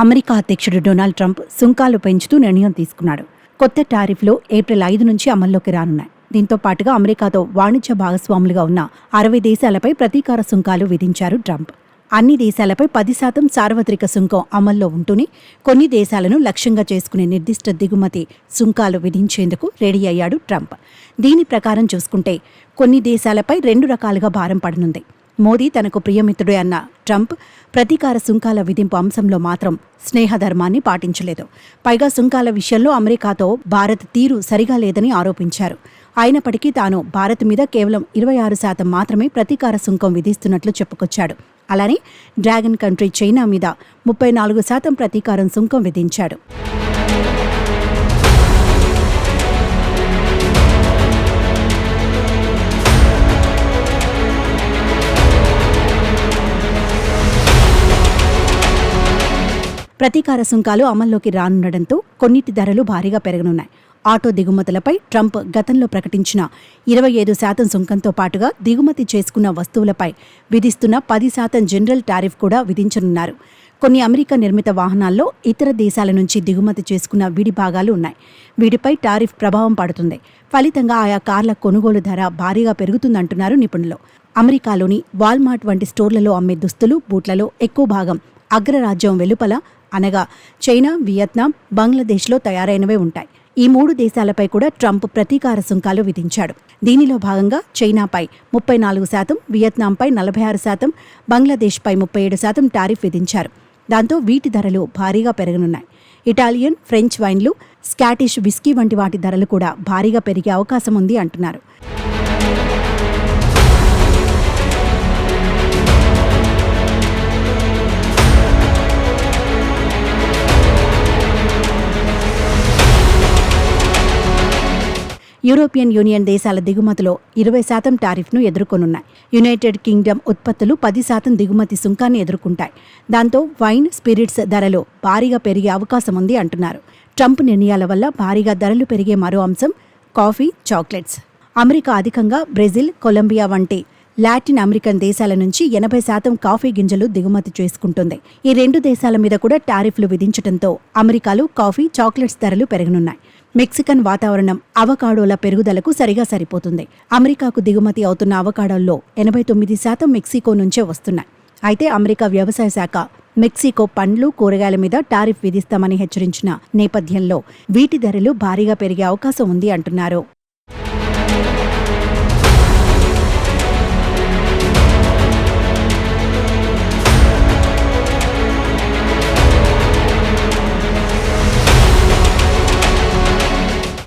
America అధ్యక్షుడు Donald Trump సుంకాలు పెంచుతూ నిర్ణయం తీసుకున్నాడు. కొత్త టారిఫ్లు ఏప్రిల్ 5 నుంచి అమల్లోకి రానున్నాయి. దీంతో పాటుగా అమెరికాతో వాణిజ్య భాగస్వాములుగా ఉన్న 60 దేశాలపై ప్రతీకార సుంకాలు విధించారు ట్రంప్. అన్ని దేశాలపై 10% సార్వత్రిక సుంకం అమల్లో ఉంటూనే కొన్ని దేశాలను లక్ష్యంగా చేసుకునే నిర్దిష్ట దిగుమతి సుంకాలు విధించేందుకు రెడీ అయ్యాడు ట్రంప్. దీని ప్రకారం చూసుకుంటే కొన్ని దేశాలపై 2 రకాలుగా భారం పడనుంది. మోదీ తనకు ప్రియమిత్రుడే అన్న ట్రంప్ ప్రతీకార సుంకాల విధింపు అంశంలో మాత్రం స్నేహధర్మాన్ని పాటించలేదు. పైగా సుంకాల విషయంలో అమెరికాతో భారత్ తీరు సరిగా లేదని ఆరోపించారు. అయినప్పటికీ తాను భారత్ మీద కేవలం 26% మాత్రమే ప్రతీకార సుంకం విధిస్తున్నట్లు చెప్పుకొచ్చాడు. అలానే డ్రాగన్ కంట్రీ చైనా మీద 34% ప్రతీకారం సుంకం విధించాడు. ప్రతీకార సుంకాలు అమల్లోకి రానుండడంతో కొన్నిటి ధరలు భారీగా పెరగనున్నాయి. ఆటో దిగుమతులపై ట్రంప్ గతంలో ప్రకటించిన 25% సుంకంతో పాటుగా దిగుమతి చేసుకున్న వస్తువులపై విధిస్తున్న 10% జనరల్ టారిఫ్ కూడా విధించనున్నారు. కొన్ని అమెరికా నిర్మిత వాహనాల్లో ఇతర దేశాల నుంచి దిగుమతి చేసుకున్న విడి భాగాలు ఉన్నాయి. వీటిపై టారిఫ్ ప్రభావం పడుతుంది. ఫలితంగా ఆయా కార్ల కొనుగోలు ధర భారీగా పెరుగుతుందంటున్నారు నిపుణులు. అమెరికాలోని వాల్మార్ట్ వంటి స్టోర్లలో అమ్మే దుస్తులు, బూట్లలో ఎక్కువ భాగం అగ్రరాజ్యం వెలుపల అనగా చైనా, వియత్నాం, బంగ్లాదేశ్లో తయారైనవే ఉంటాయి. ఈ 3 దేశాలపై కూడా ట్రంప్ ప్రతీకార సుంకాలు విధించాడు. దీనిలో భాగంగా చైనాపై 34%, వియత్నాంపై 46%, బంగ్లాదేశ్పై 37% టారిఫ్ విధించారు. దాంతో వీటి ధరలు భారీగా పెరగనున్నాయి. ఇటాలియన్, ఫ్రెంచ్ వైన్లు, స్కాటిష్ విస్కీ వంటి వాటి ధరలు కూడా భారీగా పెరిగే అవకాశం ఉంది అంటున్నారు. యూరోపియన్ యూనియన్ దేశాల దిగుమతిలో 20% టారిఫ్ను ఎదుర్కొనున్నాయి. యునైటెడ్ కింగ్డమ్ ఉత్పత్తులు 10% దిగుమతి సుంకాన్ని ఎదుర్కొంటాయి. దాంతో వైన్, స్పిరిట్స్ ధరలు భారీగా పెరిగే అవకాశం ఉంది అంటున్నారు. ట్రంప్ నిర్ణయాల వల్ల భారీగా ధరలు పెరిగే మరో అంశం కాఫీ, చాక్లెట్స్. అమెరికా అధికంగా బ్రెజిల్, కొలంబియా వంటి లాటిన్ అమెరికన్ దేశాల నుంచి 80% కాఫీ గింజలు దిగుమతి చేసుకుంటుంది. ఈ 2 దేశాల మీద కూడా టారిఫ్లు విధించడంతో అమెరికాలో కాఫీ, చాక్లెట్స్ ధరలు పెరగనున్నాయి. మెక్సికన్ వాతావరణం అవకాడోల పెరుగుదలకు సరిగా సరిపోతుంది. అమెరికాకు దిగుమతి అవుతున్న అవకాడోల్లో 89% మెక్సికో నుంచే వస్తున్నాయి. అయితే అమెరికా వ్యవసాయ శాఖ మెక్సికో పండ్లు, కూరగాయల మీద టారిఫ్ విధిస్తామని హెచ్చరించిన నేపథ్యంలో వీటి ధరలు భారీగా పెరిగే అవకాశం ఉంది అంటున్నారు.